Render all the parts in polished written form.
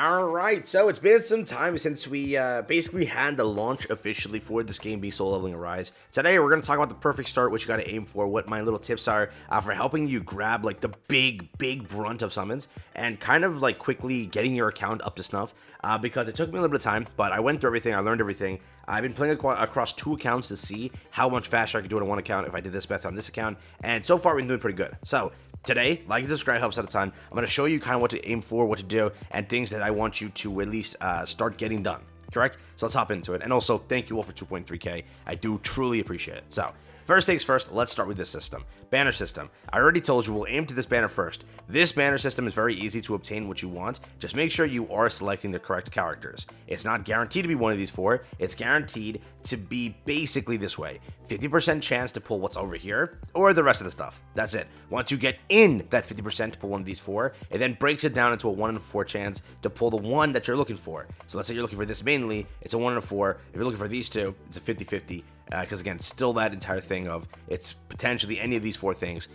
Alright, so it's been some time since we basically had the launch officially for this game being Solo Leveling Arise. Today we're going to talk about the perfect start, what you got to aim for, what my little tips are for helping you grab like the big brunt of summons and kind of like quickly getting your account up to snuff because it took me a little bit of time, but I went through everything, I learned everything. I've been playing across 2 accounts to see how much faster I could do it on 1 account if I did this method on this account, and so far we've been doing pretty good. So today, like and subscribe helps out a ton. I'm going to show you kind of what to aim for, what to do, and things that I want you to at least start getting done. Correct? So let's hop into it. And also, thank you all for 2.3k. I do truly appreciate it. So, first things first, let's start with this system. Banner system. I already told you we'll aim to this banner first. This banner system is very easy to obtain what you want. Just make sure you are selecting the correct characters. It's not guaranteed to be one of these 4. It's guaranteed to be basically this way. 50% chance to pull what's over here, or the rest of the stuff. That's it. Once you get in that 50% to pull one of these 4, it then breaks it down into a 1 in 4 chance to pull the one that you're looking for. So let's say you're looking for this mainly, it's a 1 in 4. If you're looking for these 2, it's a 50-50. Because again, still that entire thing of it's potentially any of these 4 things,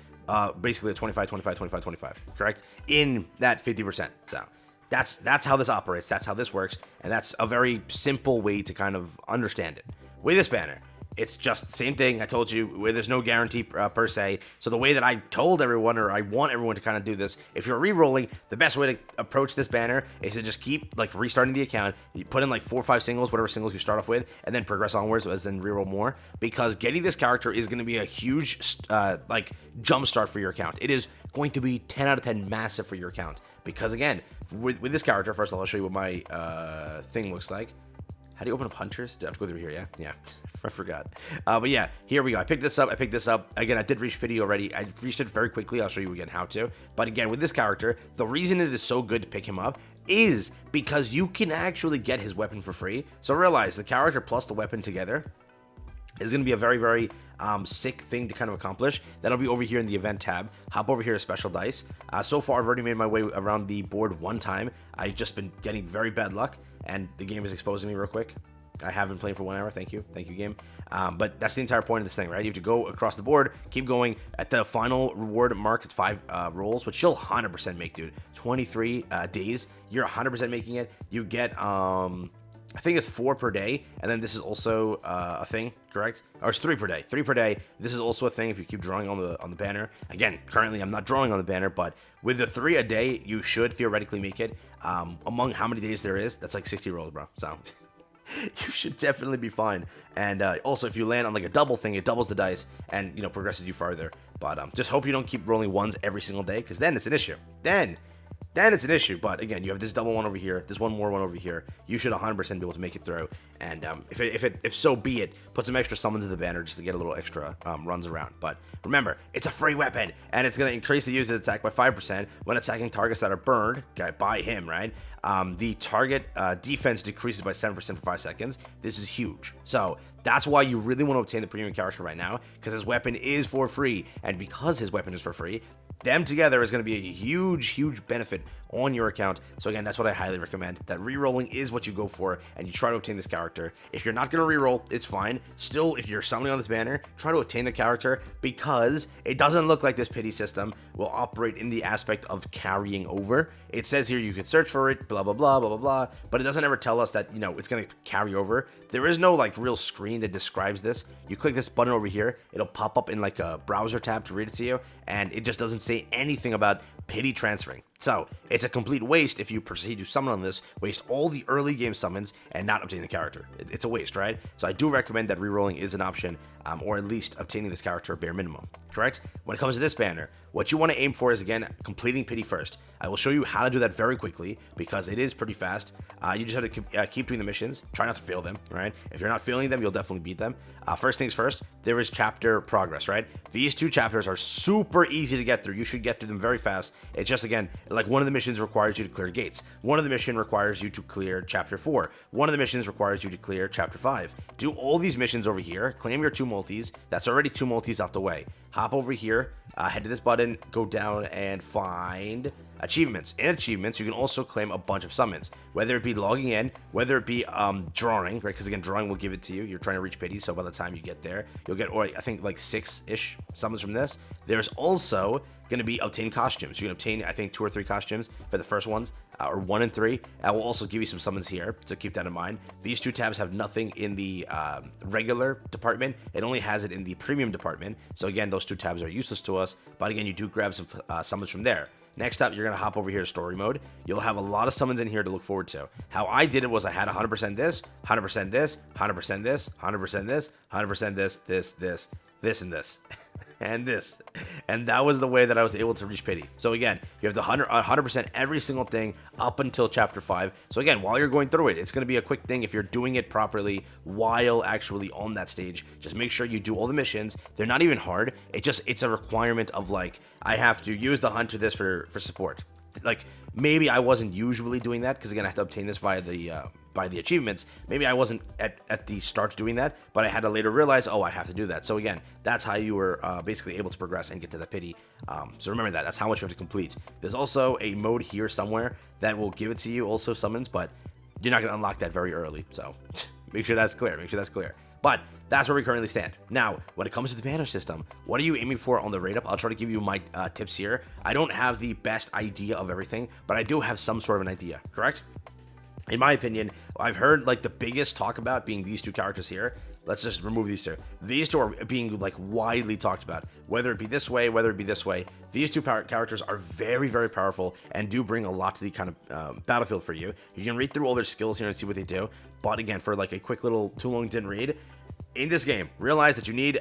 basically a 25, 25, 25, 25, correct? In that 50%. So that's how this operates. That's how this works. And that's a very simple way to kind of understand it. With this banner, it's just the same thing I told you, where there's no guarantee per se. So the way that I told everyone, or I want everyone to kind of do this, if you're re-rolling, the best way to approach this banner is to just keep like restarting the account. You put in like 4 or 5 singles, whatever singles you start off with, and then progress onwards as then re-roll more. Because getting this character is going to be a huge like jump start for your account. It is going to be 10 out of 10 massive for your account. Because again, with this character, first of all, I'll show you what my thing looks like. How do you open up hunters? Do I have to go through here? Yeah. I forgot. But yeah, here we go. I picked this up. Again, I did reach pity already. I reached it very quickly. I'll show you again how to. But again, with this character, the reason it is so good to pick him up is because you can actually get his weapon for free. So realize the character plus the weapon together is going to be a very, very sick thing to kind of accomplish. That'll be over here in the event tab. Hop over here to special dice. So far, I've already made my way around the board 1 time. I've just been getting very bad luck, and the game is exposing me real quick. I have been playing for 1 hour. Thank you, game. But that's the entire point of this thing, right? You have to go across the board, keep going. At the final reward mark, it's 5 rolls, which you'll 100% make, dude. 23 days, you're 100% making it. You get I think it's 4 per day, and then this is also a thing, correct? Or it's 3 per day. 3 per day. This is also a thing if you keep drawing on the banner. Again, currently I'm not drawing on the banner, but with the 3 a day, you should theoretically make it. Among how many days there is, that's like 60 rolls, bro. So you should definitely be fine. And also, if you land on like a double thing, it doubles the dice and progresses you farther. But just hope you don't keep rolling 1s every single day, because then it's an issue. Then it's an issue. But again, you have this double 1 over here, this one more 1 over here. You should 100% be able to make it through. And if so be it, put some extra summons in the banner just to get a little extra runs around. But remember, it's a free weapon, and it's going to increase the user's attack by 5% when attacking targets that are burned by him, right? The target defense decreases by 7% for 5 seconds. This is huge. So that's why you really want to obtain the premium character right now, because his weapon is for free. And because his weapon is for free, them together is going to be a huge benefit on your account. So again, that's what I highly recommend. That re-rolling is what you go for, and you try to obtain this character. If you're not going to re-roll, it's fine. Still, if you're summoning on this banner, try to obtain the character, because it doesn't look like this pity system will operate in the aspect of carrying over. It says here you can search for it, blah, blah, blah, blah, blah, blah, but it doesn't ever tell us that, it's going to carry over. There is no like real screen that describes this. You click this button over here, it'll pop up in like a browser tab to read it to you, and it just doesn't say anything about pity transferring. So it's a complete waste if you proceed to summon on this, waste all the early game summons and not obtain the character. It's a waste, right? So I do recommend that rerolling is an option, or at least obtaining this character bare minimum, correct? When it comes to this banner, what you want to aim for is, again, completing pity first. I will show you how to do that very quickly, because it is pretty fast. You just have to keep doing the missions. Try not to fail them, right? If you're not failing them, you'll definitely beat them. First things first, there is chapter progress, right? These 2 chapters are super easy to get through. You should get through them very fast. It's just, again, like one of the missions requires you to clear gates. One of the missions requires you to clear chapter 4. One of the missions requires you to clear chapter 5. Do all these missions over here. Claim your 2 multis. That's already 2 multis out the way. Hop over here, head to this button, go down and find achievements. In achievements, you can also claim a bunch of summons, whether it be logging in, whether it be drawing, right? Because again, drawing will give it to you. You're trying to reach pity, so by the time you get there, you'll get, or I think like 6-ish summons from this. There's also going to be obtain costumes. You can obtain, I think, 2 or 3 costumes for the first ones, or 1 and 3. I will also give you some summons here, so keep that in mind. These 2 tabs have nothing in the regular department. It only has it in the premium department. So again, those 2 tabs are useless to us, but again, you do grab some summons from there. Next up, you're going to hop over here to story mode. You'll have a lot of summons in here to look forward to. How I did it was I had 100% this, 100% this, 100% this, 100% this, 100% this, and this. And this, and that was the way that I was able to reach pity. So again, you have the 100% every single thing up until chapter 5. So again, while you're going through it, it's going to be a quick thing if you're doing it properly while actually on that stage. Just make sure you do all the missions. They're not even hard. It's a requirement of like, I have to use the hunt to this for support. Like maybe I wasn't usually doing that because again, I have to obtain this via the achievements. Maybe I wasn't at the start doing that, but I had to later realize, oh, I have to do that. So again, that's how you were basically able to progress and get to the pity. So remember that. That's how much you have to complete. There's also a mode here somewhere that will give it to you, also summons, but you're not going to unlock that very early. So make sure that's clear. Make sure that's clear. But that's where we currently stand. Now, when it comes to the banish system, what are you aiming for on the rate up? I'll try to give you my tips here. I don't have the best idea of everything, but I do have some sort of an idea, correct? In my opinion, I've heard like the biggest talk about being these 2 characters here. Let's just remove these 2. These 2 are being like widely talked about, whether it be this way, whether it be this way. These 2 characters are very, very powerful and do bring a lot to the kind of battlefield for you. You can read through all their skills here and see what they do. But again, for like a quick little too long didn't read, in this game, realize that you need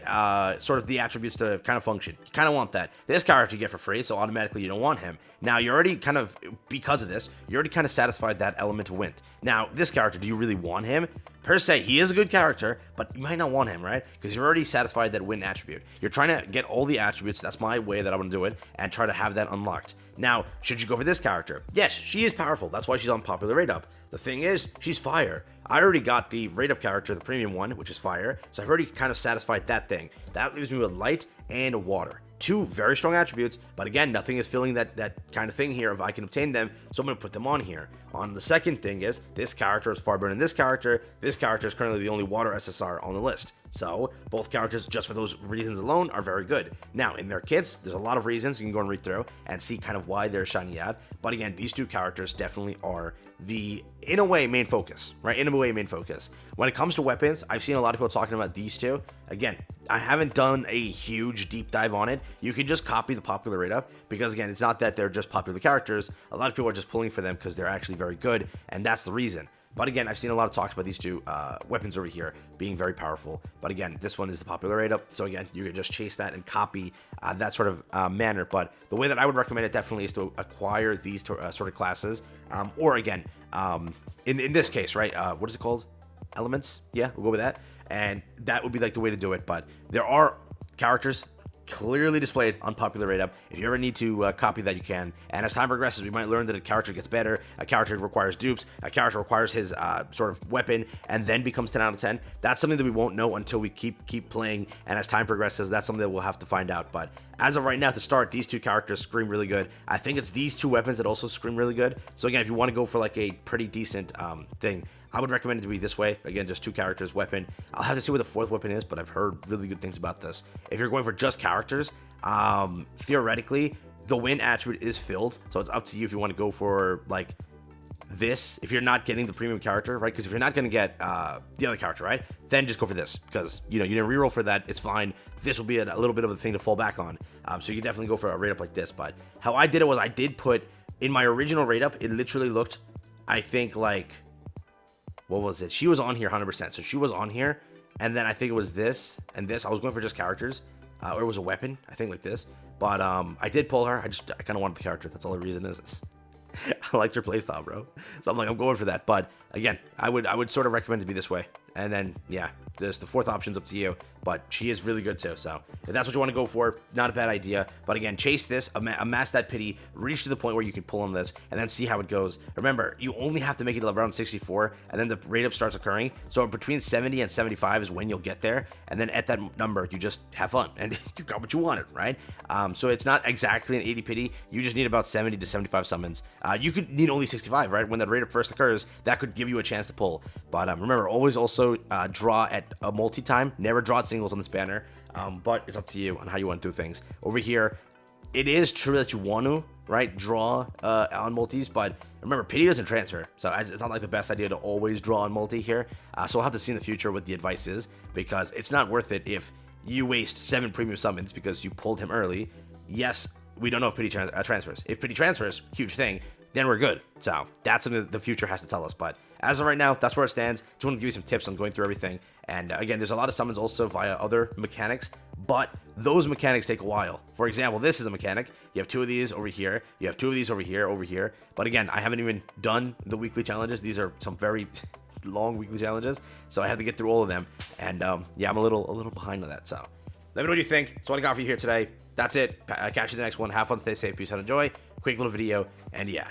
sort of the attributes to kind of function. You kind of want that. This character you get for free, so automatically you don't want him. Now, you're already kind of, because of this, you already kind of satisfied that element of wind. Now, this character, do you really want him? Per se, he is a good character, but you might not want him, right? Because you've already satisfied that wind attribute. You're trying to get all the attributes, that's my way that I'm going to do it, and try to have that unlocked. Now, should you go for this character? Yes, she is powerful. That's why she's on popular rate up. The thing is, she's fire. I already got the rate up character, the premium one, which is fire. So I've already kind of satisfied that thing. That leaves me with light and water. 2 very strong attributes, but again, nothing is filling that kind of thing here if I can obtain them, so I'm going to put them on here. On the second thing is, this character is far better than this character. This character is currently the only water SSR on the list. So, both characters, just for those reasons alone, are very good. Now, in their kits, there's a lot of reasons you can go and read through and see kind of why they're shiny out. But again, these 2 characters definitely are the, in a way, main focus, right? In a way, main focus. When it comes to weapons, I've seen a lot of people talking about these 2. Again, I haven't done a huge deep dive on it. You can just copy the popular rate up because, again, it's not that they're just popular characters. A lot of people are just pulling for them because they're actually very good, and that's the reason. But again, I've seen a lot of talks about these 2 weapons over here being very powerful. But again, this one is the popular rate up. So again, you can just chase that and copy that sort of manner. But the way that I would recommend it definitely is to acquire these sort of classes. Or again, in this case, right? What is it called? Elements? Yeah, we'll go with that. And that would be like the way to do it. But there are characters clearly displayed on popular rate up. If you ever need to copy that, you can. And as time progresses, we might learn that a character gets better, a character requires dupes, a character requires his sort of weapon, and then becomes 10 out of 10. That's something that we won't know until we keep playing, and as time progresses, that's something that we'll have to find out. But as of right now, to start, these 2 characters scream really good. I think it's these 2 weapons that also scream really good. So again, if you want to go for like a pretty decent thing, I would recommend it to be this way. Again, just 2 characters, weapon. I'll have to see what the 4th weapon is, but I've heard really good things about this. If you're going for just characters, theoretically, the win attribute is filled. So it's up to you if you want to go for like this. If you're not getting the premium character, right? Because if you're not going to get the other character, right? Then just go for this. Because, you know, you didn't reroll for that. It's fine. This will be a little bit of a thing to fall back on. So you can definitely go for a rate up like this. But how I did it was I did put, in my original rate up, it literally looked, I think, like, what was it? She was on here 100%. So she was on here, and then I think it was this and this. I was going for just characters, or it was a weapon, I think, like this. But I did pull her. I kind of wanted the character. That's all the reason is. I liked her playstyle, bro. So I'm going for that. But again, I would sort of recommend to be this way. And then, yeah, there's the fourth option's up to you, but she is really good too. So if that's what you want to go for, not a bad idea. But again, chase this, amass that pity, reach to the point where you can pull on this, and then see how it goes. Remember, you only have to make it around 64, and then the rate up starts occurring. So between 70 and 75 is when you'll get there, and then at that number, you just have fun, and you got what you wanted, right? So it's not exactly an 80 pity. You just need about 70 to 75 summons. You could need only 65, right? When that rate up first occurs, that could give you a chance to pull. But remember, always also draw at a multi-time. Never draw at singles on this banner. But it's up to you on how you want to do things. Over here, it is true that you want to, right, draw on multis, but remember, pity doesn't transfer, so it's not like the best idea to always draw on multi here. So we'll have to see in the future what the advice is, because it's not worth it if you waste 7 premium summons because you pulled him early. Yes, we don't know if pity transfers. If pity transfers, huge thing, then we're good. So that's something that the future has to tell us. But as of right now, that's where it stands. Just want to give you some tips on going through everything. And again, there's a lot of summons also via other mechanics, but those mechanics take a while. For example, this is a mechanic. You have 2 of these over here. You have 2 of these over here. But again, I haven't even done the weekly challenges. These are some very long weekly challenges, so I have to get through all of them. And yeah, I'm a little behind on that. So let me know what you think. That's what I got for you here today. That's it. Catch you in the next one. Have fun, stay safe, peace out, enjoy. Quick little video, and yeah.